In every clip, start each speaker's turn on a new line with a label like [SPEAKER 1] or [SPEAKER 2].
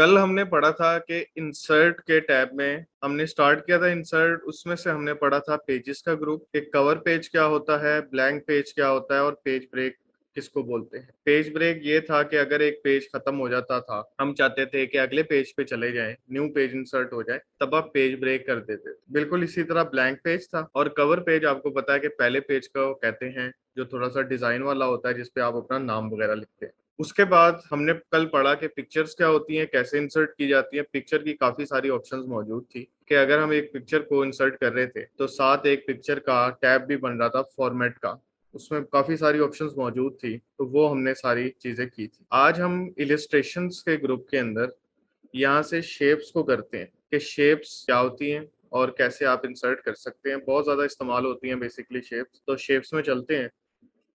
[SPEAKER 1] कल हमने पढ़ा था कि इंसर्ट के टैब में हमने स्टार्ट किया था इंसर्ट। उसमें से हमने पढ़ा था पेजेस का ग्रुप, एक कवर पेज क्या होता है, ब्लैंक पेज क्या होता है और पेज ब्रेक किसको बोलते हैं। पेज ब्रेक ये था कि अगर एक पेज खत्म हो जाता था, हम चाहते थे कि अगले पेज पे चले जाएं, न्यू पेज इंसर्ट हो जाए, तब आप पेज ब्रेक कर देते थे। बिल्कुल इसी तरह ब्लैंक पेज था। और कवर पेज आपको पता है कि पहले पेज को कहते हैं जो थोड़ा सा डिजाइन वाला होता है, जिसपे आप अपना नाम वगैरह लिखते हैं। उसके बाद हमने कल पढ़ा कि पिक्चर्स क्या होती हैं, कैसे इंसर्ट की जाती है। पिक्चर की काफी सारी ऑप्शंस मौजूद थी कि अगर हम एक पिक्चर को इंसर्ट कर रहे थे तो साथ एक पिक्चर का टैब भी बन रहा था फॉर्मेट का। उसमें काफी सारी ऑप्शंस मौजूद थी, तो वो हमने सारी चीजें की थी। आज हम इलिस्ट्रेशंस के ग्रुप के अंदर यहाँ से शेप्स को करते हैं कि शेप्स क्या होती हैं और कैसे आप इंसर्ट कर सकते हैं। बहुत ज्यादा इस्तेमाल होती हैं बेसिकली शेप्स। तो शेप्स में चलते हैं।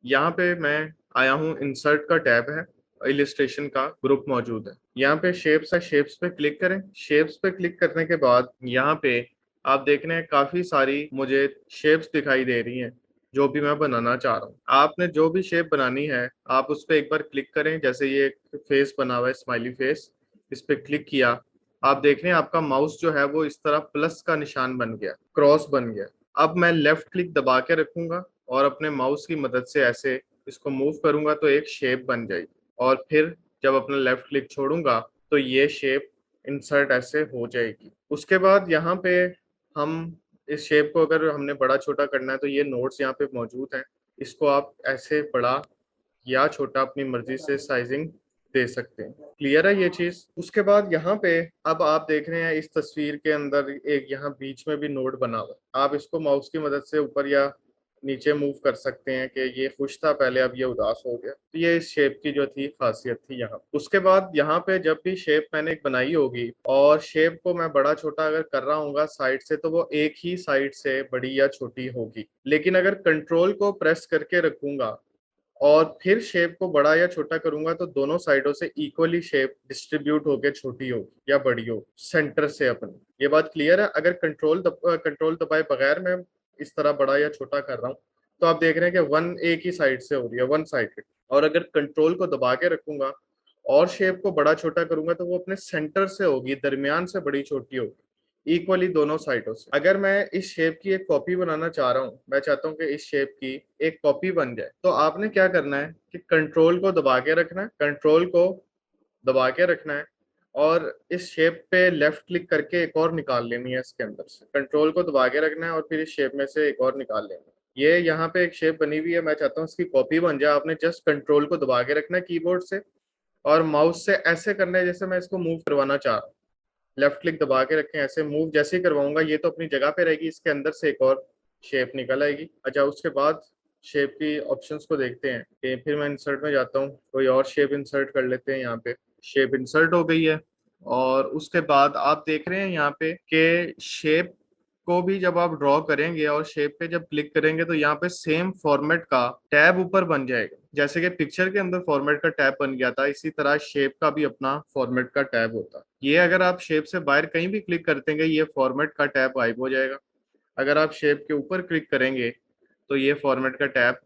[SPEAKER 1] यहाँ पे मैं आया हूँ, इंसर्ट का टैब है, इलिस्ट्रेशन का ग्रुप मौजूद है। यहाँ पे शेप्स है, शेप्स पे क्लिक करें। शेप्स पे क्लिक करने के बाद यहाँ पे आप देख रहे हैं काफी सारी मुझे शेप्स दिखाई दे रही हैं जो भी मैं बनाना चाह रहा हूँ। आपने जो भी शेप बनानी है आप उस पर एक बार क्लिक करें। जैसे ये फेस बना हुआ है, स्माइली फेस, इस पे क्लिक किया। आप देख रहे हैं आपका माउस जो है वो इस तरह प्लस का निशान बन गया, क्रॉस बन गया। अब मैं लेफ्ट क्लिक दबा के रखूंगा और अपने माउस की मदद से ऐसे इसको मूव करूंगा तो एक शेप बन जाएगी। और फिर जब अपना लेफ्ट क्लिक छोड़ूंगा तो ये शेप इंसर्ट ऐसे हो जाएगी। उसके बाद यहाँ पे हम इस शेप को अगर हमने बड़ा छोटा करना है तो ये नोट्स यहाँ पे मौजूद हैं। इसको आप ऐसे बड़ा या छोटा अपनी मर्जी से साइजिंग दे सकते हैं। क्लियर है ये चीज। उसके बाद यहाँ पे अब आप देख रहे हैं इस तस्वीर के अंदर एक यहाँ बीच में भी नोड बना हुआ है। आप इसको माउस की मदद से ऊपर या नीचे मूव कर सकते हैं कि ये खुश था पहले, अब ये उदास हो गया। तो ये इस शेप की जो थी खासियत थी यहाँ। उसके बाद यहाँ पे जब भी शेप मैंने एक बनाई होगी और शेप को मैं बड़ा छोटा अगर कर रहा हूँ साइड से, तो वो एक ही साइड से बड़ी या छोटी होगी। लेकिन अगर कंट्रोल को प्रेस करके रखूंगा और फिर शेप को बड़ा या छोटा करूंगा तो दोनों साइडों से इक्वली शेप डिस्ट्रीब्यूट होकर छोटी होगी या बड़ी होगी सेंटर से अपनी। ये बात क्लियर है। अगर कंट्रोल दबाए बगैर मैं इस तरह बड़ा या छोटा कर रहा हूँ तो आप देख रहे हैं कि वन एक ही साइड से हो रही है, वन साइडेड। और अगर कंट्रोल को दबा के रखूंगा और शेप को बड़ा छोटा करूंगा तो वो अपने सेंटर से होगी, दरमियान से बड़ी छोटी होगी, इक्वली दोनों साइडों से। अगर मैं इस शेप की एक कॉपी बनाना चाह रहा हूँ, मैं चाहता हूँ कि इस शेप की एक कॉपी बन जाए, तो आपने क्या करना है कि कंट्रोल को दबा के रखना है, कंट्रोल को दबा के रखना है और इस शेप पे लेफ्ट क्लिक करके एक और निकाल लेनी है इसके अंदर से। कंट्रोल को दबा के रखना है और फिर इस शेप में से एक और निकाल लेना है। ये यहाँ पे एक शेप बनी हुई है, मैं चाहता हूँ इसकी कॉपी बन जाए। आपने जस्ट कंट्रोल को दबा के रखना है कीबोर्ड से और माउस से ऐसे करना है जैसे मैं इसको मूव करवाना चाह रहा हूँ। लेफ्ट क्लिक दबा के रखें, ऐसे मूव जैसे ही करवाऊंगा ये तो अपनी जगह पे रहेगी, इसके अंदर से एक और शेप निकल आएगी। अच्छा, उसके बाद शेप की ऑप्शंस को देखते हैं कि फिर मैं इंसर्ट में जाता हूँ, कोई और शेप इंसर्ट कर लेते हैं। यहाँ पे शेप इंसर्ट हो गई है। और उसके बाद आप देख रहे हैं यहाँ पे कि शेप को भी जब आप ड्रॉ करेंगे और शेप पे जब क्लिक करेंगे तो यहाँ पे सेम फॉर्मेट का टैब ऊपर बन जाएगा। जैसे कि पिक्चर के अंदर फॉर्मेट का टैब बन गया था, इसी तरह शेप का भी अपना फॉर्मेट का टैब होता है। ये अगर आप शेप से बाहर कहीं भी क्लिक कर देंगे ये फॉर्मेट का टैब गायब हो जाएगा। अगर आप शेप के ऊपर क्लिक करेंगे तो ये फॉर्मेट का टैब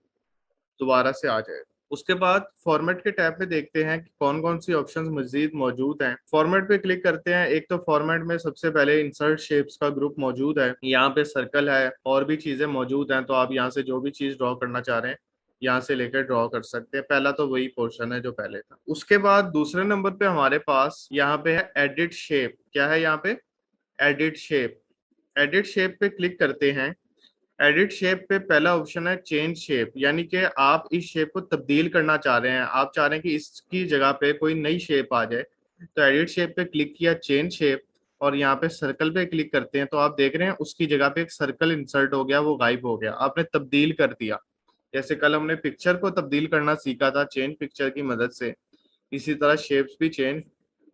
[SPEAKER 1] दोबारा से आ जाएगा। उसके बाद फॉर्मेट के टैब पे देखते हैं कि कौन कौन सी ऑप्शंस मजीद मौजूद हैं। फॉर्मेट पे क्लिक करते हैं। एक तो फॉर्मेट में सबसे पहले इंसर्ट शेप्स का ग्रुप मौजूद है। यहाँ पे सर्कल है और भी चीजें मौजूद हैं, तो आप यहाँ से जो भी चीज ड्रॉ करना चाह रहे हैं यहाँ से लेकर ड्रॉ कर सकते हैं। पहला तो वही पोर्शन है जो पहले था। उसके बाद दूसरे नंबर पे हमारे पास यहाँ पे है एडिट शेप। क्या है यहाँ पे? Edit shape. एडिट शेप पे क्लिक करते हैं। एडिट शेप पे पहला ऑप्शन है चेंज शेप, यानी कि आप इस शेप को तब्दील करना चाह रहे हैं। आप चाह रहे हैं कि इसकी जगह पे कोई नई शेप आ जाए। तो एडिट शेप पे क्लिक किया, चेंज शेप, और यहाँ पे सर्कल पे क्लिक करते हैं तो आप देख रहे हैं उसकी जगह पे एक सर्कल इंसर्ट हो गया, वो गायब हो गया। आपने तब्दील कर दिया। जैसे कल हमने पिक्चर को तब्दील करना सीखा था चेंज पिक्चर की मदद से, इसी तरह शेप्स भी चेंज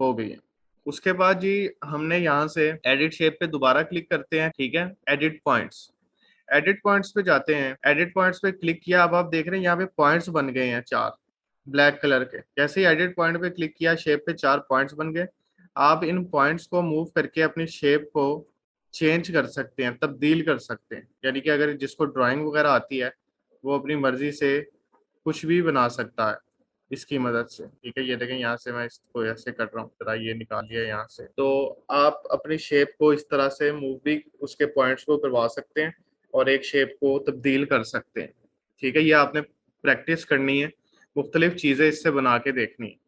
[SPEAKER 1] हो गई है। उसके बाद जी हमने यहाँ से एडिट शेप पे दोबारा क्लिक करते हैं। ठीक है, एडिट पॉइंट्स। एडिट पॉइंट्स पे जाते हैं। एडिट पॉइंट्स पे क्लिक किया, अब आप देख रहे हैं यहाँ पे पॉइंट्स बन गए हैं चार, ब्लैक कलर के। जैसे ही एडिट पॉइंट पे क्लिक किया शेप पे चार पॉइंट्स बन गए। आप इन पॉइंट्स को मूव करके अपनी शेप को चेंज कर सकते हैं, तब्दील कर सकते हैं। यानी कि अगर जिसको ड्राइंग वगैरह आती है वो अपनी मर्जी से कुछ भी बना सकता है। इसकी मदद से। ठीक है, ये देखें यहाँ से मैं इसको ऐसे कर रहा हूँ, तरह ये निकाल लिया यहाँ से। तो आप अपनी शेप को इस तरह से मूव भी उसके पॉइंट्स को करवा सकते हैं और एक शेप को तब्दील कर सकते हैं। ठीक है, ये आपने प्रैक्टिस करनी है, मुख्तलिफ चीजें इससे बना के देखनी है।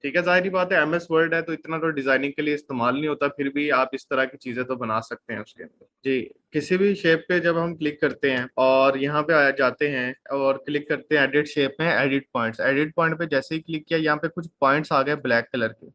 [SPEAKER 1] ठीक है, जाहिर बात है MS वर्ड है तो इतना तो डिजाइनिंग के लिए इस्तेमाल नहीं होता, फिर भी आप इस तरह की चीजें तो बना सकते हैं उसके अंदर। जी, किसी भी शेप पे जब हम क्लिक करते हैं और यहाँ पे आ जाते हैं और क्लिक करते हैं एडिट शेप में, एडिट पॉइंट्स, एडिट पॉइंट पे जैसे ही क्लिक किया यहाँ पे कुछ पॉइंट्स आ गए ब्लैक कलर के।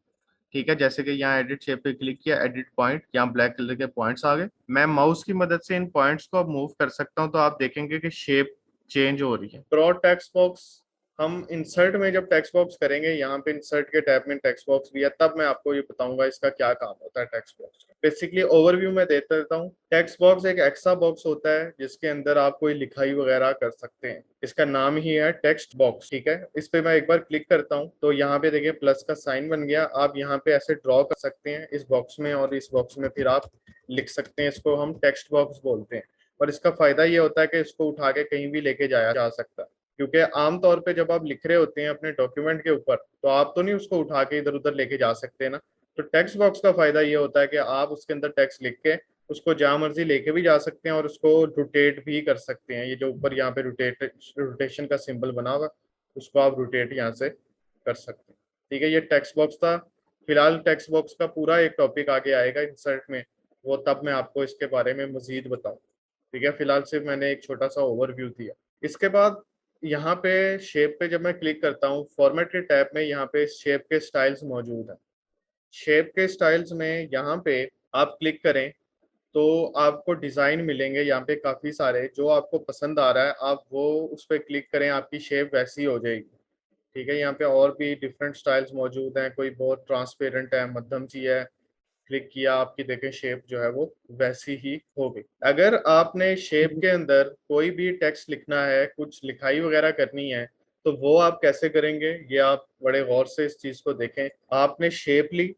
[SPEAKER 1] ठीक है, जैसे कि यहाँ एडिट शेप पे क्लिक किया, एडिट पॉइंट, यहाँ ब्लैक कलर के पॉइंट्स आ गए। मैं माउस की मदद से इन पॉइंट्स को अब मूव कर सकता हूँ, तो आप देखेंगे कि शेप चेंज हो रही है। ड्रॉ टेक्स्ट बॉक्स, हम इंसर्ट में जब टेक्स्ट बॉक्स करेंगे, यहाँ पे इंसर्ट के टैब में टेक्स्ट बॉक्स भी है, तब मैं आपको ये बताऊंगा इसका क्या काम होता है टेक्स्ट बॉक्स का। बेसिकली ओवरव्यू में देता रहता हूँ। टेक्स्ट बॉक्स एक एक्स्ट्रा बॉक्स होता है जिसके अंदर आप कोई लिखाई वगैरह कर सकते हैं, इसका नाम ही है टेक्स्ट बॉक्स। ठीक है, इस पे मैं एक बार क्लिक करता हूँ तो यहाँ पे देखिए प्लस का साइन बन गया। आप यहाँ पे ऐसे ड्रॉ कर सकते हैं इस बॉक्स में, और इस बॉक्स में फिर आप लिख सकते हैं, इसको हम टेक्स्ट बॉक्स बोलते हैं। और इसका फायदा ये होता है कि इसको उठा के कहीं भी लेके जाया जा सकता है, क्योंकि आमतौर पे जब आप लिख रहे होते हैं अपने डॉक्यूमेंट के ऊपर तो आप तो नहीं उसको उठा के इधर उधर लेके जा सकते ना। तो टेक्स्ट बॉक्स का फायदा ये होता है कि आप उसके अंदर टेक्स्ट लिख के उसको जहां मर्जी लेके भी जा सकते हैं और उसको रोटेट भी कर सकते हैं। ये जो ऊपर यहाँ पे रोटेशन का सिंबल बना हुआ, उसको आप रोटेट यहाँ से कर सकते हैं। ठीक है, ये टेक्स्ट बॉक्स था। फिलहाल टेक्स्ट बॉक्स का पूरा एक टॉपिक आगे आएगा इंसर्ट में, वो तब मैं आपको इसके बारे में मजीद बताऊँ। ठीक है, फिलहाल सिर्फ मैंने एक छोटा सा ओवरव्यू दिया। इसके बाद यहाँ पे शेप पे जब मैं क्लिक करता हूँ, फॉर्मेट के टैब में यहाँ पे शेप के स्टाइल्स मौजूद हैं। शेप के स्टाइल्स में यहाँ पे आप क्लिक करें तो आपको डिजाइन मिलेंगे यहाँ पे काफी सारे, जो आपको पसंद आ रहा है आप वो उस पर क्लिक करें, आपकी शेप वैसी हो जाएगी। ठीक है, यहाँ पे और भी डिफरेंट स्टाइल्स मौजूद हैं, कोई बहुत ट्रांसपेरेंट है, मध्यम सी है, क्लिक किया आपकी देखें शेप जो है वो वैसी ही हो गई। अगर आपने शेप के अंदर कोई भी टेक्स्ट लिखना है, कुछ लिखाई वगैरह करनी है, तो वो आप कैसे करेंगे, ये आप बड़े गौर से इस चीज को देखें। आपने शेप ली,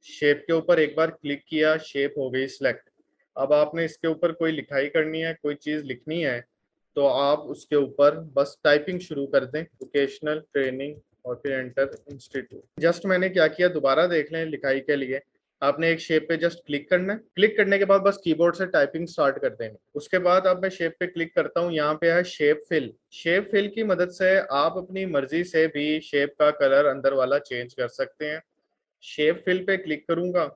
[SPEAKER 1] शेप के ऊपर एक बार क्लिक किया, शेप हो गई सिलेक्ट। अब आपने इसके ऊपर कोई लिखाई करनी है, कोई चीज लिखनी है, तो आप उसके ऊपर बस टाइपिंग शुरू कर दें, वोकेशनल ट्रेनिंग, और फिर एंटर इंस्टीट्यूट। जस्ट मैंने क्या किया, दोबारा देख लें लिखाई के लिए। आपने एक शेप पे जस्ट क्लिक करना है, क्लिक करने के बाद बस कीबोर्ड से टाइपिंग स्टार्ट कर देंगे। उसके बाद अब मैं शेप पे क्लिक करता हूँ, यहाँ पे है शेप फिल। शेप फिल की मदद से आप अपनी मर्जी से भी शेप का कलर अंदर वाला चेंज कर सकते हैं। शेप फिल पे क्लिक करूंगा,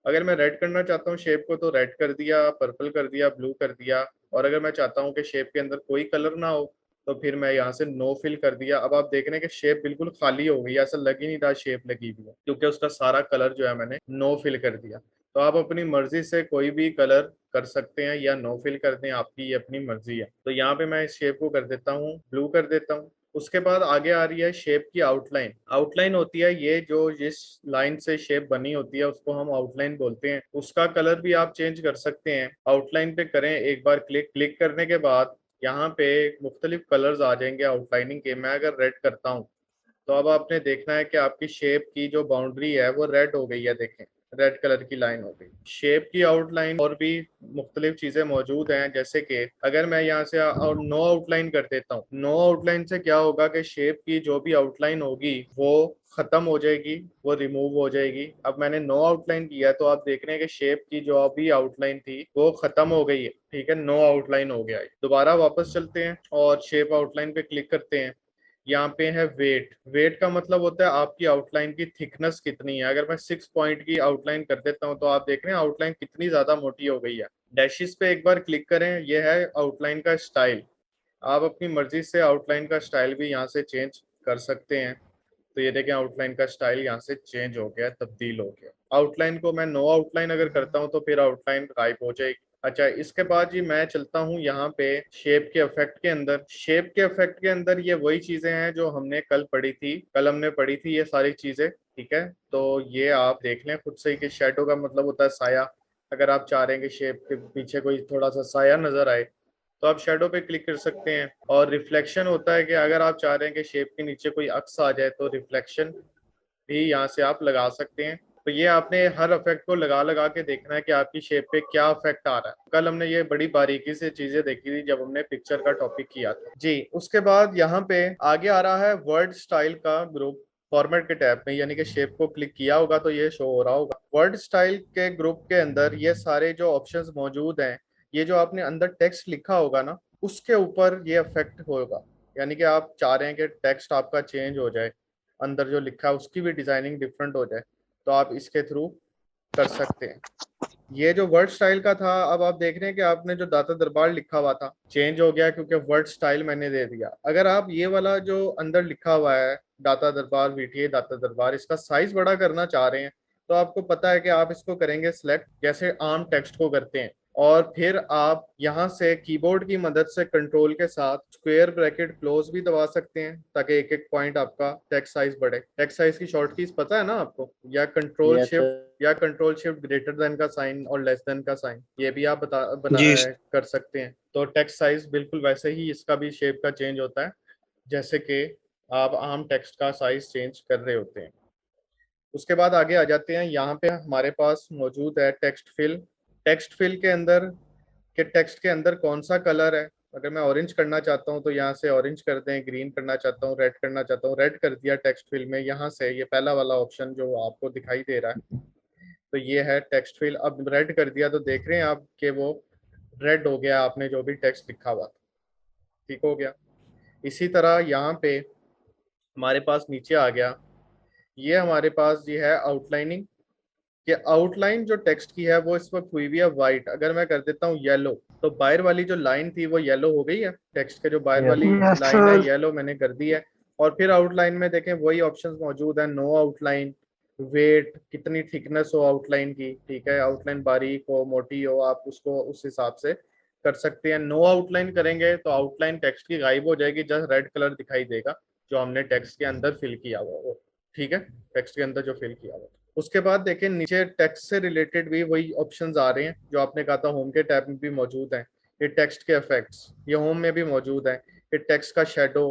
[SPEAKER 1] अगर मैं रेड करना चाहता हूँ शेप को तो रेड कर दिया, पर्पल कर दिया, ब्लू कर दिया। और अगर मैं चाहता हूँ कि शेप के अंदर कोई कलर ना हो तो फिर मैं यहाँ से नो फिल कर दिया। अब आप देख रहे हैं कि शेप बिल्कुल खाली हो गई, ऐसा लग ही नहीं रहा शेप लगी हुई है, क्योंकि उसका सारा कलर जो है मैंने नो फिल कर दिया। तो आप अपनी मर्जी से कोई भी कलर कर सकते हैं या नो फिल कर दें, आपकी ये अपनी मर्जी है। तो यहाँ पे मैं इस शेप को कर देता हूँ ब्लू कर देता हूँ। उसके बाद आगे आ रही है शेप की आउटलाइन। आउटलाइन होती है ये जो जिस लाइन से शेप बनी होती है उसको हम आउटलाइन बोलते हैं। उसका कलर भी आप चेंज कर सकते हैं। आउटलाइन पे करें एक बार क्लिक, क्लिक करने के बाद यहाँ पे मुख्तलिफ कलर्स आ जाएंगे आउटलाइनिंग के। मैं अगर रेड करता हूँ तो अब आपने देखना है कि आपकी शेप की जो बाउंड्री है वो रेड हो गई है, देखें रेड कलर की लाइन हो गई। शेप की आउटलाइन और भी मुख्तलिफ चीजें मौजूद हैं, जैसे कि अगर मैं यहाँ से और नो आउटलाइन कर देता हूँ, नो आउटलाइन से क्या होगा कि शेप की जो भी आउटलाइन होगी वो खत्म हो जाएगी, वो रिमूव हो जाएगी। अब मैंने नो आउटलाइन किया तो आप देख रहे हैं कि शेप की जो अभी आउटलाइन थी वो खत्म हो गई है। ठीक है, नो आउटलाइन हो गया है। दोबारा वापस चलते हैं और शेप आउटलाइन पे क्लिक करते हैं। यहाँ पे है वेट। वेट का मतलब होता है आपकी आउटलाइन की थिकनेस कितनी है। अगर मैं 6 पॉइंट की आउटलाइन कर देता हूँ तो आप देख रहे हैं आउटलाइन कितनी ज्यादा मोटी हो गई है। डैशिस पे एक बार क्लिक करें, यह है आउटलाइन का स्टाइल। आप अपनी मर्जी से आउटलाइन का स्टाइल भी यहाँ से चेंज कर सकते हैं। तो ये देखें आउटलाइन का स्टाइल यहाँ से चेंज हो गया, तब्दील हो गया। आउटलाइन को मैं नो आउटलाइन अगर करता हूँ तो फिर आउटलाइन गायब हो जाएगी। अच्छा, इसके बाद जी मैं चलता हूँ यहाँ पे शेप के इफेक्ट के अंदर। शेप के इफेक्ट के अंदर ये वही चीजें हैं जो हमने कल पढ़ी थी, कल हमने पढ़ी थी ये सारी चीजें। ठीक है, तो ये आप देख लें खुद से ही कि शेडो का मतलब होता है साया। अगर आप चाह रहे हैं कि शेप के पीछे कोई थोड़ा सा साया नजर आए तो आप शेडो पे क्लिक कर सकते हैं। और रिफ्लेक्शन होता है कि अगर आप चाह रहे हैं कि शेप के नीचे कोई अक्स आ जाए तो रिफ्लेक्शन भी यहाँ से आप लगा सकते हैं। तो ये आपने हर इफेक्ट को लगा लगा के देखना है कि आपकी शेप पे क्या इफेक्ट आ रहा है। कल हमने ये बड़ी बारीकी से चीजें देखी थी जब हमने पिक्चर का टॉपिक किया था जी। उसके बाद यहाँ पे आगे आ रहा है वर्ड स्टाइल का ग्रुप फॉर्मेट के टैब में, यानी कि शेप को क्लिक किया होगा तो ये शो हो रहा होगा। वर्ड स्टाइल के ग्रुप के अंदर ये सारे जो ऑप्शंस मौजूद हैं, ये जो आपने अंदर टेक्स्ट लिखा होगा ना, उसके ऊपर ये इफेक्ट होगा। यानी कि आप चाह रहे हैं कि टेक्स्ट आपका चेंज हो जाए, अंदर जो लिखा है उसकी भी डिजाइनिंग डिफरेंट हो जाए, तो आप इसके थ्रू कर सकते हैं। ये जो वर्ड स्टाइल का था, अब आप देख रहे हैं कि आपने जो दाता दरबार लिखा हुआ था चेंज हो गया क्योंकि वर्ड स्टाइल मैंने दे दिया। अगर आप ये वाला जो अंदर लिखा हुआ है दाता दरबार वीटीए दाता दरबार, इसका साइज बड़ा करना चाह रहे हैं, तो आपको पता है कि आप इसको करेंगे सिलेक्ट, जैसे आम टेक्स्ट को करते हैं, और फिर आप यहाँ से कीबोर्ड की मदद से कंट्रोल के साथ स्क्वायर ब्रैकेट क्लोज भी दबा सकते हैं ताकि एक एक पॉइंट आपका टेक्स्ट साइज बढ़े। टेक्स्ट साइज की शॉर्ट कीज पता है ना आपको, या कंट्रोल
[SPEAKER 2] यस
[SPEAKER 1] शिफ्ट,
[SPEAKER 2] सर।
[SPEAKER 1] या कंट्रोल शिफ्ट ग्रेटर देन का साइन और लेस देन का साइन, ये भी आप
[SPEAKER 2] जी
[SPEAKER 1] कर सकते हैं। तो टेक्स्ट साइज बिल्कुल वैसे ही इसका भी शेप का चेंज होता है जैसे कि आप आम टेक्स्ट का साइज चेंज कर रहे होते हैं। उसके बाद आगे आ जाते हैं, यहाँ पे हमारे पास मौजूद है टेक्स्ट फिल। टेक्स्ट फिल के अंदर के टेक्स्ट के अंदर कौन सा कलर है, अगर मैं ऑरेंज करना चाहता हूँ तो यहाँ से ऑरेंज कर दें, ग्रीन करना चाहता हूँ, रेड करना चाहता हूँ, रेड कर दिया टेक्स्ट फिल में। यहाँ से ये पहला वाला ऑप्शन जो आपको दिखाई दे रहा है, तो ये है टेक्स्ट फिल। अब रेड कर दिया तो देख रहे हैं आप कि वो रेड हो गया, आपने जो भी टेक्स्ट लिखा हुआ था ठीक हो गया। इसी तरह यहाँ पे हमारे पास नीचे आ गया, ये हमारे पास ये है आउटलाइनिंग। कि आउटलाइन जो टेक्स्ट की है वो इस वक्त हुई भी है वाइट, अगर मैं कर देता हूँ येलो, तो बाहर वाली जो लाइन थी वो येलो हो गई है, टेक्स्ट के जो बाहर
[SPEAKER 2] यस
[SPEAKER 1] वाली
[SPEAKER 3] यस
[SPEAKER 1] लाइन है
[SPEAKER 3] सर।
[SPEAKER 1] येलो मैंने कर दी है। और फिर आउटलाइन में देखें वही ऑप्शंस मौजूद है, नो आउटलाइन, वेट, कितनी थिकनेस हो आउटलाइन की, ठीक है, आउटलाइन बारीक हो मोटी हो, आप उसको उस हिसाब से कर सकते हैं। नो आउटलाइन करेंगे तो आउटलाइन टेक्स्ट की गायब हो जाएगी, जस्ट रेड कलर दिखाई देगा जो हमने टेक्स्ट के अंदर फिल किया हुआ वो, ठीक है, टेक्स्ट के अंदर जो फिल किया हुआ। उसके बाद देखें नीचे टेक्स्ट से रिलेटेड भी वही ऑप्शंस आ रहे हैं जो आपने कहा था होम के टैब में भी मौजूद हैं। ये टेक्स्ट के इफेक्ट्स ये होम में भी मौजूद है। ये टेक्स्ट का शेडो,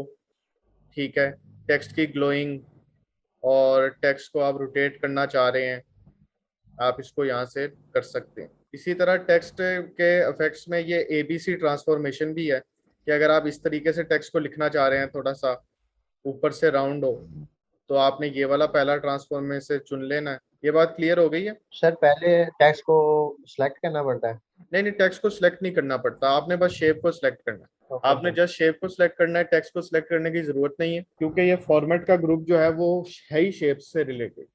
[SPEAKER 1] ठीक है, टेक्स्ट की ग्लोइंग, और टेक्स्ट को आप रोटेट करना चाह रहे हैं, आप इसको यहाँ से कर सकते हैं। इसी तरह टेक्स्ट के इफेक्ट्स में ये एबीसी ट्रांसफॉर्मेशन भी है, कि अगर आप इस तरीके से टेक्स्ट को लिखना चाह रहे हैं थोड़ा सा ऊपर से राउंड हो, तो आपने ये वाला पहला ट्रांसफॉर्मेशन चुन लेना है। ये बात क्लियर हो गई है?
[SPEAKER 2] सर, पहले टेक्स्ट को सिलेक्ट करना पड़ता है?
[SPEAKER 1] नहीं नहीं, टेक्स्ट को सिलेक्ट नहीं करना पड़ता, आपने बस शेप को सिलेक्ट करना है।
[SPEAKER 2] ओके
[SPEAKER 1] आपने
[SPEAKER 2] सर।
[SPEAKER 1] जस्ट शेप को सिलेक्ट करना है, टेक्स्ट को सिलेक्ट करने की जरूरत नहीं है, क्योंकि ये फॉर्मेट का ग्रुप जो है वो है ही शेप से रिलेटेड।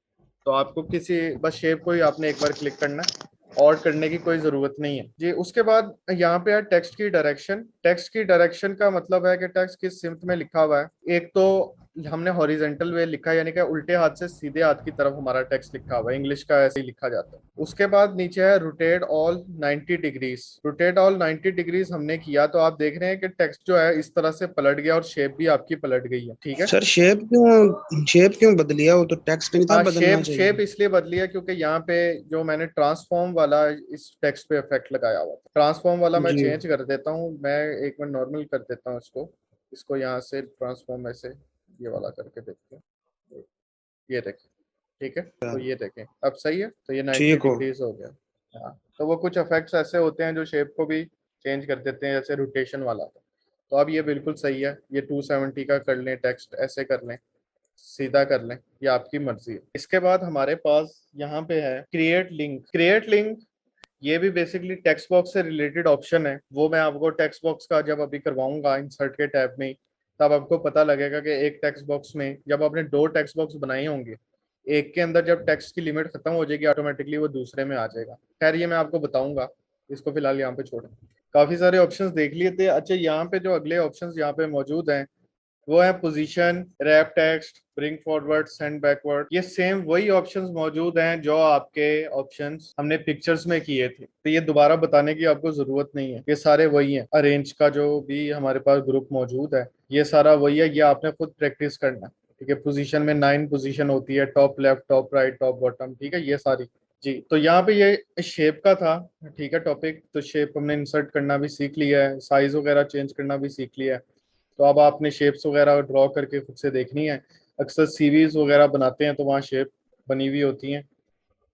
[SPEAKER 1] तो आपको किसी बस शेप को ही आपने एक बार क्लिक करना है, और करने की कोई जरूरत नहीं है जी। उसके बाद यहाँ पे है टेक्स्ट की डायरेक्शन। टेक्स्ट की डायरेक्शन का मतलब है कि टेक्स्ट किस सिमत में लिखा हुआ है। एक तो हमने हॉरिजेंटल वे लिखा है, यानी कि उल्टे हाथ से सीधे हाथ की तरफ हमारा टेक्स्ट लिखा हुआ है, इंग्लिश का ऐसे ही लिखा जाता है। उसके बाद नीचे है rotate all 90 degrees. Rotate all 90 degrees हमने किया तो आप देख रहे हैं कि टेक्स्ट जो है इस तरह से पलट गया और शेप भी आपकी पलट गई है, ठीक है।
[SPEAKER 3] सर शेप क्यों बदलिया? वो तो टेक्स्ट नहीं था
[SPEAKER 1] हाँ,
[SPEAKER 3] बदलना
[SPEAKER 1] शेप
[SPEAKER 3] चाहिए।
[SPEAKER 1] इसलिए बदली है क्योंकि यहाँ पे जो मैंने ट्रांसफॉर्म वाला इस टेक्स्ट पे इफेक्ट लगाया हुआ था, ट्रांसफॉर्म वाला मैं
[SPEAKER 3] जी
[SPEAKER 1] चेंज कर देता हूँ। मैं एक मिनट नॉर्मल कर देता हूँ इसको, इसको यहाँ से ट्रांसफॉर्म ऐसे ये वाला करके देखते हैं, ये देखें, ठीक है, तो ये देखें अब सही है, तो ये 90
[SPEAKER 3] ठीक हो।
[SPEAKER 1] डिग्रीज हो गया। हाँ, तो वो कुछ इफेक्ट्स ऐसे होते हैं जो शेप को भी चेंज कर देते हैं, जैसे रोटेशन वाला था। तो अब ये बिल्कुल सही है, ये 270 का कर लें, टेक्स्ट ऐसे कर लें, सीधा कर लें, ये आपकी मर्जी है। इसके बाद हमारे पास यहाँ पे है क्रिएट लिंक। क्रिएट लिंक ये भी बेसिकली टेक्स्ट बॉक्स से रिलेटेड ऑप्शन है, वो मैं आपको टेक्स्ट बॉक्स का जब अभी करवाऊंगा इंसर्ट के टैब में, तब आपको पता लगेगा कि एक टेक्स्ट बॉक्स में जब आपने दो टेक्स्ट बॉक्स बनाए होंगे, एक के अंदर जब टेक्स्ट की लिमिट खत्म हो जाएगी ऑटोमेटिकली वो दूसरे में आ जाएगा। खैर ये मैं आपको बताऊंगा, इसको फिलहाल यहाँ पे छोड़ें। काफी सारे ऑप्शंस देख लिए थे। अच्छा, यहाँ पे जो अगले ऑप्शंस यहाँ पे मौजूद हैं वो है position, wrap text, bring forward, send backward. ये सेम वही ऑप्शंस मौजूद हैं जो आपके ऑप्शंस हमने पिक्चर्स में किए थे, तो ये दोबारा बताने की आपको जरूरत नहीं है, ये सारे वही हैं। अरेंज का जो भी हमारे पास ग्रुप मौजूद है ये सारा वही है, ये आपने खुद प्रैक्टिस करना है, ठीक है। पोजीशन में 9 पोजीशन होती है, top left, top right, top bottom, ठीक है, ये सारी जी। तो यहाँ पे ये शेप का था, ठीक है, टॉपिक। तो शेप हमने इंसर्ट करना भी सीख लिया है, साइज वगैरह चेंज करना भी सीख लिया है। तो अब आपने शेप्स वगैरह ड्रॉ करके खुद से देखनी है। अक्सर सीरीज वगैरह बनाते हैं तो वहाँ शेप बनी हुई होती हैं,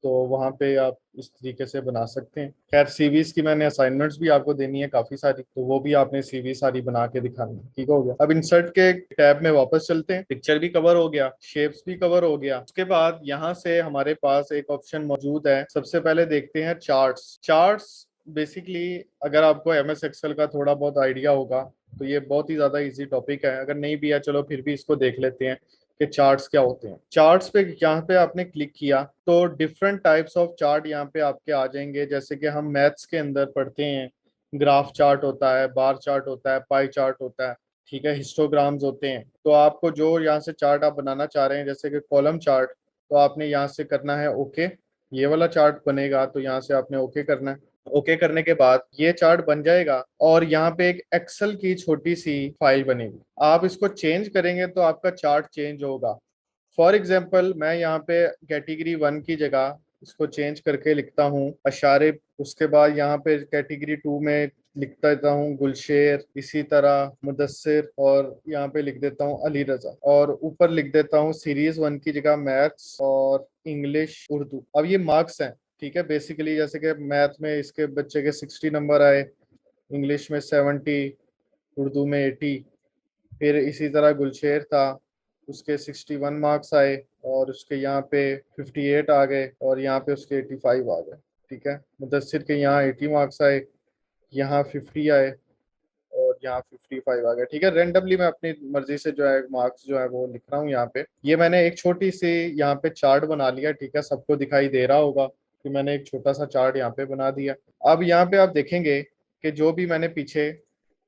[SPEAKER 1] तो वहाँ पे आप इस तरीके से बना सकते हैं। खैर सीवीज की मैंने असाइनमेंट्स भी आपको देनी है काफी सारी, तो वो भी आपने सीवी सारी बना के दिखानी है। ठीक हो गया। अब इंसर्ट के टैब में वापस चलते हैं। पिक्चर भी कवर हो गया, शेप्स भी कवर हो गया। उसके बाद यहाँ से हमारे पास एक ऑप्शन मौजूद है। सबसे पहले देखते हैं चार्ट्स। चार्ट्स बेसिकली अगर आपको एमएस एक्सेल का थोड़ा बहुत आइडिया होगा तो ये बहुत ही ज्यादा इजी टॉपिक है। अगर नहीं भी है चलो फिर भी इसको देख लेते हैं कि चार्ट्स क्या होते हैं। चार्ट्स पे यहाँ पे आपने क्लिक किया तो डिफरेंट टाइप्स ऑफ चार्ट यहाँ पे आपके आ जाएंगे। जैसे कि हम मैथ्स के अंदर पढ़ते हैं, ग्राफ चार्ट होता है, बार चार्ट होता है, पाई चार्ट होता है, ठीक है, हिस्टोग्राम्स होते हैं। तो आपको जो यहाँ से चार्ट आप बनाना चाह रहे हैं जैसे कि कॉलम चार्ट, तो आपने यहाँ से करना है ओके। ये वाला चार्ट बनेगा तो यहाँ से आपने ओके करना है। ओके करने के बाद ये चार्ट बन जाएगा और यहाँ पे एक एक्सेल की छोटी सी फाइल बनेगी। आप इसको चेंज करेंगे तो आपका चार्ट चेंज होगा। फॉर एग्जाम्पल मैं यहाँ पे कैटेगरी 1 की जगह इसको चेंज करके लिखता हूँ अशारिब। उसके बाद यहाँ पे कैटेगरी 2 में लिख देता हूँ गुलशेर, इसी तरह मुदस्सिर, और यहाँ पे लिख देता हूँ अली रजा, और ऊपर लिख देता हूँ सीरीज 1 की जगह मैथ्स और इंग्लिश उर्दू। अब ये मार्क्स हैं, ठीक है। बेसिकली जैसे कि मैथ में इसके बच्चे के 60 नंबर आए, इंग्लिश में 70, उर्दू में 80। फिर इसी तरह गुलशेर था, उसके 61 मार्क्स आए और उसके यहाँ पे 58 आ गए और यहाँ पे उसके 85 आ गए, ठीक है। मुदस्सिर के यहाँ 80 मार्क्स आए, यहाँ 50 आए और यहाँ 55 आ गया, ठीक है। रेंडमली मैं अपनी मर्जी से जो है मार्क्स जो है वो लिख रहा हूँ यहाँ पे। ये मैंने एक छोटी सी यहाँ पे चार्ट बना लिया, ठीक है। सबको दिखाई दे रहा होगा कि मैंने एक छोटा सा चार्ट यहाँ पे बना दिया। अब यहाँ पे आप देखेंगे कि जो भी मैंने पीछे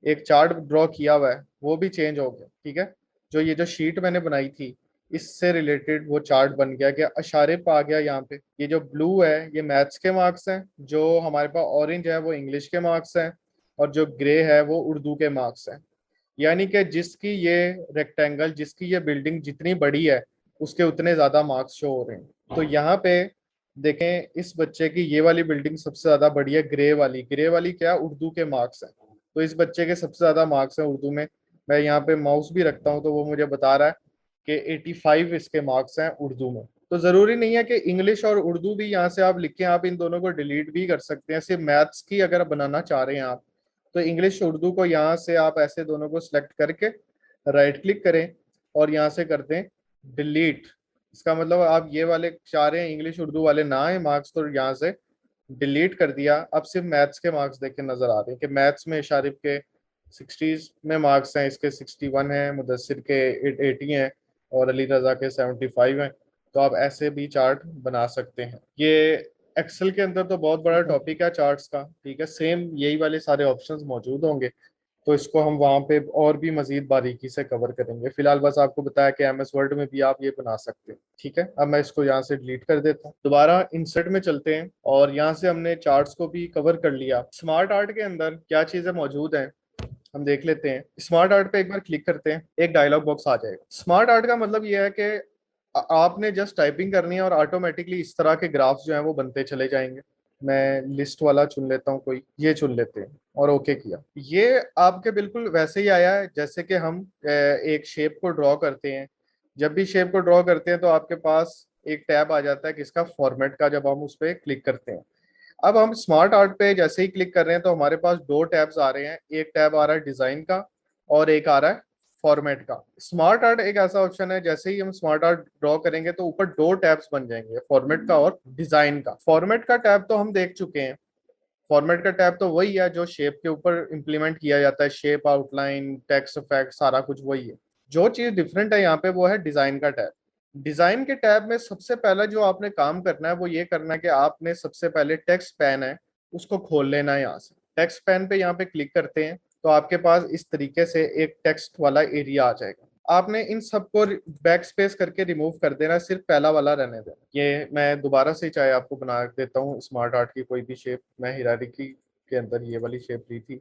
[SPEAKER 1] एक चार्ट ड्रॉ किया हुआ है वो भी चेंज हो गया, ठीक है। जो शीट मैंने बनाई थी इससे रिलेटेड वो चार्ट बन गया कि अशारे पे आ गया। यहाँ पे ये जो ब्लू है ये मैथ्स के मार्क्स हैं, जो हमारे पास ऑरेंज है वो इंग्लिश के मार्क्स हैं, और जो ग्रे है वो उर्दू के मार्क्स हैं। यानी कि जिसकी ये रेक्टेंगल, जिसकी ये बिल्डिंग जितनी बड़ी है उसके उतने ज्यादा मार्क्स शो हो रहे हैं। तो यहाँ पे देखें इस बच्चे की ये वाली बिल्डिंग सबसे ज्यादा बड़ी है, ग्रे वाली। ग्रे वाली क्या, उर्दू के मार्क्स हैं। तो इस बच्चे के सबसे ज्यादा मार्क्स हैं उर्दू में। मैं यहाँ पे माउस भी रखता हूँ तो वो मुझे बता रहा है कि 85 इसके मार्क्स हैं उर्दू में। तो जरूरी नहीं है कि इंग्लिश और उर्दू भी यहाँ से आप लिखें, आप इन दोनों को डिलीट भी कर सकते हैं। सिर्फ मैथ्स की अगर बनाना चाह रहे हैं आप तो इंग्लिश उर्दू को यहाँ से आप ऐसे दोनों को सिलेक्ट करके राइट क्लिक करें और यहाँ से कर दें डिलीट। इसका मतलब आप ये वाले चाह रहे हैं इंग्लिश उर्दू वाले ना आए मार्क्स, तो यहाँ से डिलीट कर दिया। अब सिर्फ मैथ्स के मार्क्स देखे नजर आ रहे हैं कि मैथ्स में शारिफ के 60s में मार्क्स हैं, इसके 61 हैं, मुदस्सिर के 80 हैं और अली रजा के 75 हैं। तो आप ऐसे भी चार्ट बना सकते हैं। ये एक्सेल के अंदर तो बहुत बड़ा टॉपिक है चार्ट्स का, ठीक है। सेम यही वाले सारे ऑप्शंस मौजूद होंगे, तो इसको हम वहाँ पे और भी मजीद बारीकी से कवर करेंगे। फिलहाल बस आपको बताया कि एमएस वर्ड में भी आप ये बना सकते हैं, ठीक है। अब मैं इसको यहाँ से डिलीट कर देता हूँ। दोबारा इंसर्ट में चलते हैं और यहाँ से हमने चार्ट्स को भी कवर कर लिया। स्मार्ट आर्ट के अंदर क्या चीजें मौजूद हैं हम देख लेते हैं। स्मार्ट आर्ट पे एक बार क्लिक करते हैं, एक डायलॉग बॉक्स आ जाएगा। स्मार्ट आर्ट का मतलब ये है कि आपने जस्ट टाइपिंग करनी है और ऑटोमेटिकली इस तरह के ग्राफ्स जो हैं वो बनते चले जाएंगे। मैं लिस्ट वाला चुन लेता हूँ, कोई ये चुन लेते हैं और ओके किया। ये आपके बिल्कुल वैसे ही आया है जैसे कि हम एक शेप को ड्रॉ करते हैं। जब भी शेप को ड्रॉ करते हैं तो आपके पास एक टैब आ जाता है किसका, फॉर्मेट का, जब हम उस पर क्लिक करते हैं। अब हम स्मार्ट आर्ट पे जैसे ही क्लिक कर रहे हैं तो हमारे पास दो टैब्स आ रहे हैं। एक टैब आ रहा है डिजाइन का और एक आ रहा है फॉर्मेट का। स्मार्ट आर्ट एक ऐसा ऑप्शन है जैसे ही हम स्मार्ट आर्ट ड्रॉ करेंगे तो ऊपर दो टैब्स बन जाएंगे, फॉर्मेट का और डिजाइन का। फॉर्मेट का टैब तो हम देख चुके हैं। फॉर्मेट का टैब तो वही है जो शेप के ऊपर इंप्लीमेंट किया जाता है, शेप, आउटलाइन, टेक्स्ट इफेक्ट, सारा कुछ वही है। जो चीज डिफरेंट है यहाँ पे वो है डिजाइन का टैब। डिजाइन के टैब में सबसे पहला जो आपने काम करना है वो ये करना है कि आपने सबसे पहले टेक्स्ट पैन है उसको खोल लेना है। यहाँ से टेक्स्ट पैन पे यहाँ पे क्लिक करते हैं तो आपके पास इस तरीके से एक टेक्स्ट वाला एरिया आ जाएगा। आपने इन सबको बैक स्पेस करके रिमूव कर देना, सिर्फ पहला वाला रहने देना। ये मैं दोबारा से चाहे आपको बना देता हूँ स्मार्ट आर्ट की कोई भी शेप। मैं हिरारिकी के अंदर ये वाली शेप ली थी,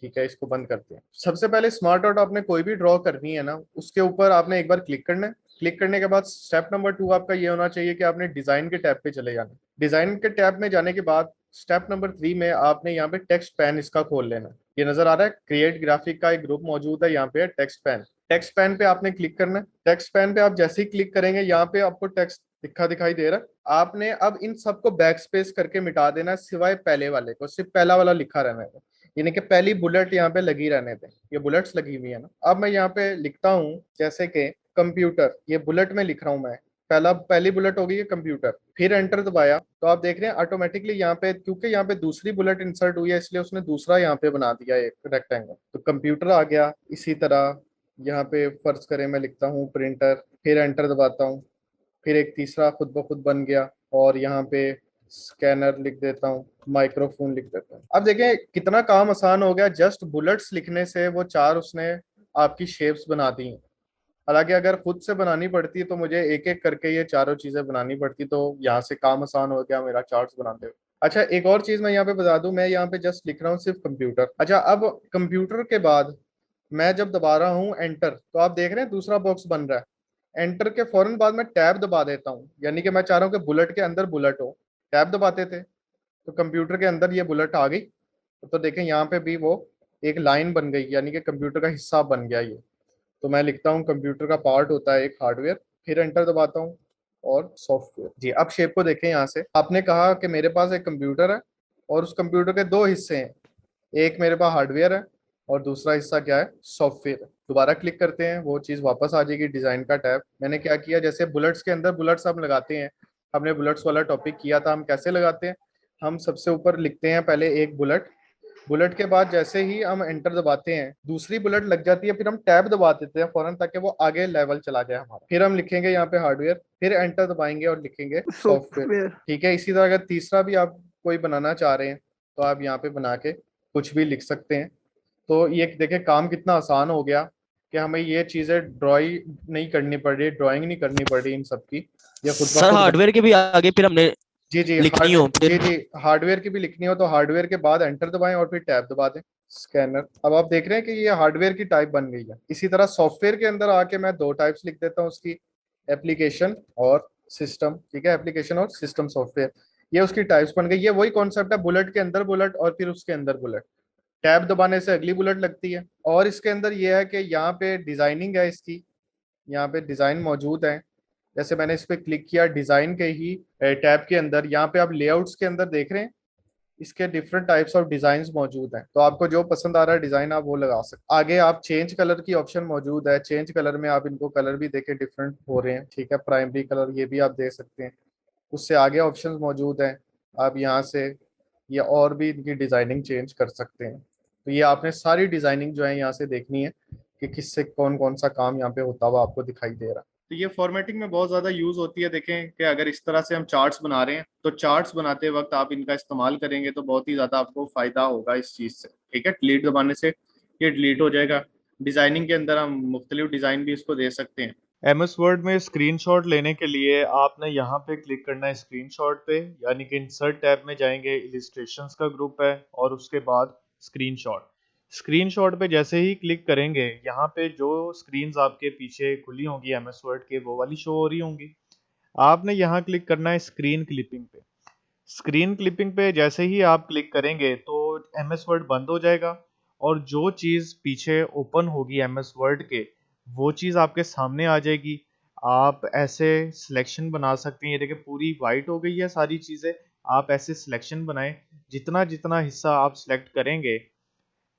[SPEAKER 1] ठीक है। इसको बंद करते हैं। सबसे पहले स्मार्ट आर्ट आपने कोई भी ड्रॉ करनी है ना, उसके ऊपर आपने एक बार क्लिक करना है। क्लिक करने के बाद स्टेप नंबर 2 आपका ये होना चाहिए कि आपने डिजाइन के टैब पे चले जाना। डिजाइन के टैब में जाने के बाद स्टेप नंबर 3 में आपने यहाँ पे टेक्स्ट पैन इसका खोल लेना। ये नजर आ रहा है, क्रिएट ग्राफिक का एक ग्रुप मौजूद है, यहाँ पे टेक्स्ट पैन। टेक्स्ट पैन पे आपने क्लिक करना है। टेक्स्ट पैन पे आप जैसे ही क्लिक करेंगे यहाँ पे आपको टेक्स्ट लिखा दिखाई दे रहा है? आपने अब इन सबको बैक स्पेस करके मिटा देना है, सिवाय पहले वाले को, सिर्फ पहला वाला लिखा रहने दे, यानी कि पहली बुलेट यहाँ पे लगी रहने दे। ये बुलेट्स लगी हुई है ना। अब मैं यहाँ पे लिखता हूँ जैसे कि कंप्यूटर, ये बुलेट में लिख रहा हूँ मैं, पहली बुलेट हो गई है कंप्यूटर, फिर एंटर दबाया तो आप देख रहे हैं ऑटोमेटिकली यहाँ पे, क्योंकि यहाँ पे दूसरी बुलेट इंसर्ट हुई है इसलिए उसने दूसरा यहाँ पे बना दिया एक रेक्टेंगल, तो कंप्यूटर आ गया। इसी तरह यहाँ पे फर्ज करें मैं लिखता हूँ प्रिंटर, फिर एंटर दबाता हूँ, फिर एक तीसरा खुद ब खुद बन गया, और यहाँ पे स्कैनर लिख देता हूँ, माइक्रोफोन लिख देता हूँ। अब देखें कितना काम आसान हो गया, जस्ट बुलेट्स लिखने से वो चार उसने आपकी शेप्स बना दी हैं। हालांकि अगर खुद से बनानी पड़ती तो मुझे एक एक करके ये चारों चीजें बनानी पड़ती, तो यहाँ से काम आसान हो गया मेरा चार्ट्स बनाते हुए। अच्छा एक और चीज मैं यहाँ पे बता दूं, मैं यहाँ पे जस्ट लिख रहा हूँ सिर्फ कंप्यूटर। अच्छा अब कंप्यूटर के बाद मैं जब दबा रहा हूँ एंटर, तो आप देख रहे हैं दूसरा बॉक्स बन रहा है। एंटर के फौरन बाद मैं टैब दबा देता हूँ, यानी कि मैं चाह रहा हूँ कि बुलेट के अंदर बुलेट हो। टैब दबाते थे तो कंप्यूटर के अंदर ये बुलेट आ गई, तो देखें यहाँ पे भी वो एक लाइन बन गई, यानी कि कंप्यूटर का हिस्सा बन गया ये। तो मैं लिखता हूँ कंप्यूटर का पार्ट होता है एक हार्डवेयर, फिर एंटर दबाता हूँ और सॉफ्टवेयर। जी अब शेप को देखें, यहाँ से आपने कहा कि मेरे पास एक कंप्यूटर है और उस कंप्यूटर के दो हिस्से हैं, एक मेरे पास हार्डवेयर है और दूसरा हिस्सा क्या है, सॉफ्टवेयर है। दोबारा क्लिक करते हैं वो चीज वापस आ जाएगी, डिजाइन का टैब। मैंने क्या किया, जैसे बुलेट्स के अंदर बुलेट्स हम लगाते हैं, हमने बुलेट्स वाला टॉपिक किया था, हम कैसे लगाते हैं, हम सबसे ऊपर लिखते हैं पहले एक बुलेट, बुलेट के बाद जैसे ही हम एंटर दबाते हैं दूसरी बुलेट लग जाती है, फिर हम टैब दबा देते हैं फौरन ताकि वो आगे लेवल चला जाए हमारा, फिर हम लिखेंगे यहाँ पे हार्डवेयर, फिर एंटर दबाएंगे और लिखेंगे सॉफ्टवेयर।
[SPEAKER 3] सॉफ्टवेयर।
[SPEAKER 1] ठीक है, इसी तरह अगर तीसरा भी आप कोई बनाना चाह रहे हैं तो आप यहाँ पे बना के कुछ भी लिख सकते हैं। तो ये देखें काम कितना आसान हो गया कि हमें ये चीजें ड्राइंग नहीं करनी पड़ रही इन सब की, ये खुद ब
[SPEAKER 4] सर
[SPEAKER 1] खुद
[SPEAKER 4] हार्डवेयर के भी आगे फिर हमने
[SPEAKER 1] जी जी
[SPEAKER 4] लिखनी हो
[SPEAKER 1] जी
[SPEAKER 4] फिर।
[SPEAKER 1] जी हार्डवेयर की भी लिखनी हो तो हार्डवेयर के बाद एंटर दबाएं और फिर टैब दबा दें, स्कैनर। अब आप देख रहे हैं कि ये हार्डवेयर की टाइप बन गई है। इसी तरह सॉफ्टवेयर के अंदर आके मैं दो टाइप्स लिख देता हूँ उसकी, एप्लीकेशन और सिस्टम। ठीक है, एप्लीकेशन और सिस्टम सॉफ्टवेयर, ये उसकी टाइप्स बन गई। ये वही कॉन्सेप्ट है, बुलेट के अंदर बुलेट और फिर उसके अंदर बुलेट, टैब दबाने से अगली बुलेट लगती है। और इसके अंदर ये है कि यहाँ पे डिजाइनिंग है इसकी, यहाँ पे डिजाइन मौजूद है। जैसे मैंने इस पे क्लिक किया डिजाइन के ही टैब के अंदर, यहाँ पे आप लेआउट्स के अंदर देख रहे हैं इसके डिफरेंट टाइप्स ऑफ डिजाइन मौजूद हैं, तो आपको जो पसंद आ रहा है डिजाइन आप वो लगा सकते। आगे आप चेंज कलर की ऑप्शन मौजूद है, चेंज कलर में आप इनको कलर भी देखें डिफरेंट हो रहे हैं। ठीक है, प्राइमरी कलर ये भी आप देख सकते हैं। उससे आगे ऑप्शंस मौजूद हैं, आप यहाँ से ये और भी इनकी डिजाइनिंग चेंज कर सकते हैं। तो ये आपने सारी डिजाइनिंग जो है यहाँ से देखनी है कि किससे कौन कौन सा काम यहाँ पे होता हुआ आपको दिखाई दे रहा है। तो ये फॉर्मेटिंग में बहुत ज्यादा यूज होती है। देखें कि अगर इस तरह से हम चार्ट्स बना रहे हैं तो चार्ट्स बनाते वक्त आप इनका इस्तेमाल करेंगे तो बहुत ही ज्यादा आपको फायदा होगा इस चीज से। ठीक है, डिलीट दबाने से ये डिलीट हो जाएगा। डिजाइनिंग के अंदर हम मुख्तलिफ डिजाइन भी इसको दे सकते हैं। एमएस वर्ड में स्क्रीनशॉट लेने के लिए आपने यहाँ पे क्लिक करना है स्क्रीनशॉट पे, यानी कि इंसर्ट टैब में जाएंगे, इलिस्ट्रेशंस का ग्रुप है और उसके बाद स्क्रीनशॉट। स्क्रीनशॉट पे जैसे ही क्लिक करेंगे यहाँ पे जो स्क्रीन्स आपके पीछे खुली होंगी एमएस वर्ड के वो वाली शो हो रही होंगी। आपने यहाँ क्लिक करना है स्क्रीन क्लिपिंग पे। स्क्रीन क्लिपिंग पे जैसे ही आप क्लिक करेंगे तो एमएस वर्ड बंद हो जाएगा और जो चीज़ पीछे ओपन होगी एमएस वर्ड के वो चीज़ आपके सामने आ जाएगी। आप ऐसे सिलेक्शन बना सकते हैं, ये देखिए पूरी वाइट हो गई है सारी चीज़ें। आप ऐसे सिलेक्शन बनाएं, जितना जितना हिस्सा आप सिलेक्ट करेंगे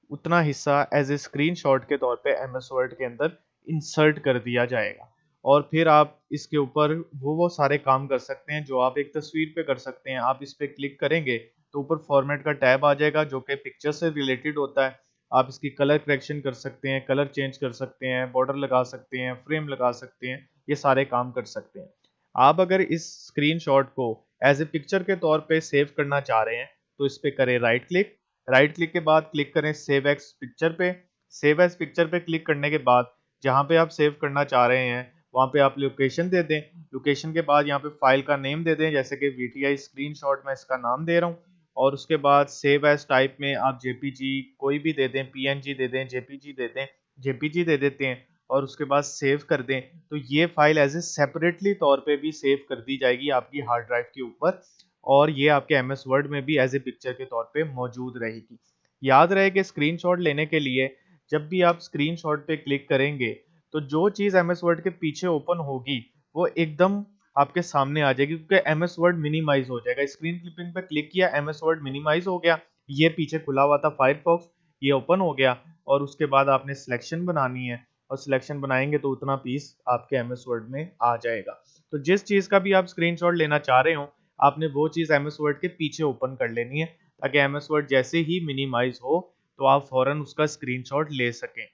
[SPEAKER 1] उतना हिस्सा एज ए स्क्रीनशॉट के तौर पे एमएस वर्ड के अंदर इंसर्ट कर दिया जाएगा। और फिर आप इसके ऊपर वो सारे काम कर सकते हैं जो आप एक तस्वीर पे कर सकते हैं। आप इस पे क्लिक करेंगे तो ऊपर फॉर्मेट का टैब आ जाएगा जो कि पिक्चर से रिलेटेड होता है। आप इसकी कलर करेक्शन कर सकते हैं, कलर चेंज कर सकते हैं, बॉर्डर लगा सकते हैं, फ्रेम लगा सकते हैं, ये सारे काम कर सकते हैं। आप अगर इस स्क्रीनशॉट को एज ए पिक्चर के तौर पे सेव करना चाह रहे हैं तो इस पे करें राइट क्लिक। राइट क्लिक के बाद क्लिक करें सेव एज पिक्चर पे। सेव एज पिक्चर पे क्लिक करने के बाद जहाँ पे आप सेव करना चाह रहे हैं वहाँ पे आप लोकेशन दे दें। लोकेशन के बाद यहाँ पे फाइल का नेम दे दें, जैसे कि VTI स्क्रीनशॉट मैं इसका नाम दे रहा हूँ। और उसके बाद सेव एज टाइप में आप JPG कोई भी दे दें, PNG दे दें, JPG दे दें, JPG दे देते हैं और उसके बाद सेव कर दें। तो ये फाइल एज ए सेपरेटली तौर पे भी सेव कर दी जाएगी आपकी हार्ड ड्राइव के ऊपर और ये आपके एमएस वर्ड में भी एज ए पिक्चर के तौर पे मौजूद रहेगी। याद रहे कि स्क्रीनशॉट लेने के लिए जब भी आप स्क्रीनशॉट पे क्लिक करेंगे तो जो चीज़ एमएस वर्ड के पीछे ओपन होगी वो एकदम
[SPEAKER 4] आपके सामने आ जाएगी, क्योंकि एमएस वर्ड मिनिमाइज हो जाएगा। स्क्रीन क्लिपिंग पे क्लिक किया, एमएस वर्ड मिनिमाइज हो गया, ये पीछे खुला हुआ था फायरफॉक्स, ये ओपन हो गया, और उसके बाद आपने सिलेक्शन बनानी है, और सिलेक्शन बनाएंगे तो उतना पीस आपके एमएस वर्ड में आ जाएगा। तो जिस चीज का भी आप स्क्रीनशॉट लेना चाह रहे हो, आपने वो चीज एमएस वर्ड के पीछे ओपन कर लेनी है, ताकि एमएस वर्ड जैसे ही मिनिमाइज हो तो आप फौरन उसका स्क्रीनशॉट ले सकें।